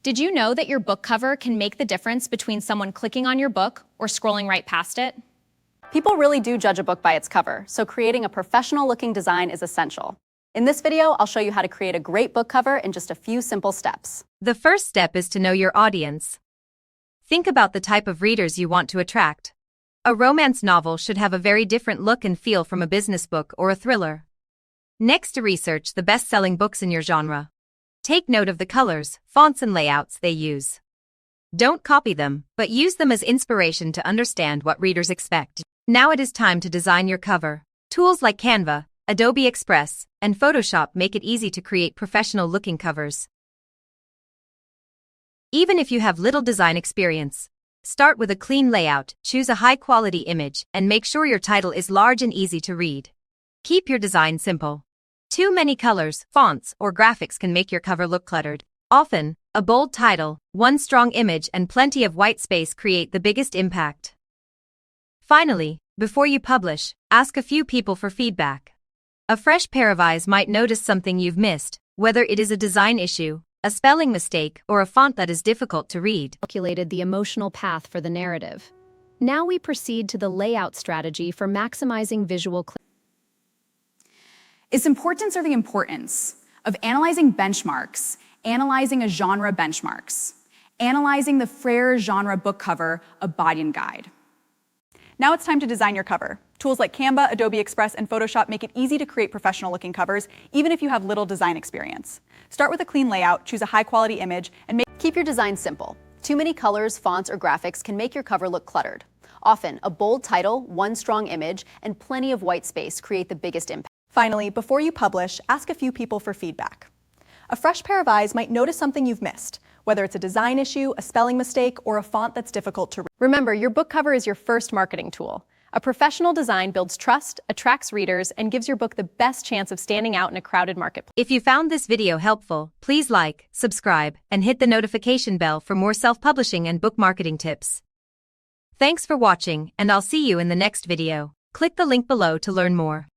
Did you know that your book cover can make the difference between someone clicking on your book or scrolling right past it? People really do judge a book by its cover, so creating a professional-looking design is essential. In this video, I'll show you how to create a great book cover in just a few simple steps. The first step is to know your audience. Think about the type of readers you want to attract. A romance novel should have a very different look and feel from a business book or a thriller. Next, research the best-selling books in your genre. Take note of the colors, fonts, and layouts they use. Don't copy them, but use them as inspiration to understand what readers expect. Now it is time to design your cover. Tools like Canva, Adobe Express, and Photoshop make it easy to create professional-looking covers. Even if you have little design experience, start with a clean layout, choose a high-quality image, and make sure your title is large and easy to read. Keep your design simple. Too many colors, fonts, or graphics can make your cover look cluttered. Often, a bold title, one strong image, and plenty of white space create the biggest impact. Finally, before you publish, ask a few people for feedback. A fresh pair of eyes might notice something you've missed, whether it is a design issue, a spelling mistake, or a font that is difficult to read. Calculated the emotional path for the narrative. Now we proceed to the layout strategy for maximizing visual clarity. Its importance or the importance of analyzing benchmarks, analyzing a genre benchmarks, analyzing the Frere genre book cover, a body and guide. Now it's time to design your cover. Tools like Canva, Adobe Express, and Photoshop make it easy to create professional-looking covers, even if you have little design experience. Start with a clean layout, choose a high-quality image, and Keep your design simple. Too many colors, fonts, or graphics can make your cover look cluttered. Often, a bold title, one strong image, and plenty of white space create the biggest impact. Finally, before you publish, ask a few people for feedback. A fresh pair of eyes might notice something you've missed, whether it's a design issue, a spelling mistake, or a font that's difficult to read. Remember, your book cover is your first marketing tool. A professional design builds trust, attracts readers, and gives your book the best chance of standing out in a crowded marketplace. If you found this video helpful, please like, subscribe, and hit the notification bell for more self-publishing and book marketing tips. Thanks for watching, and I'll see you in the next video. Click the link below to learn more.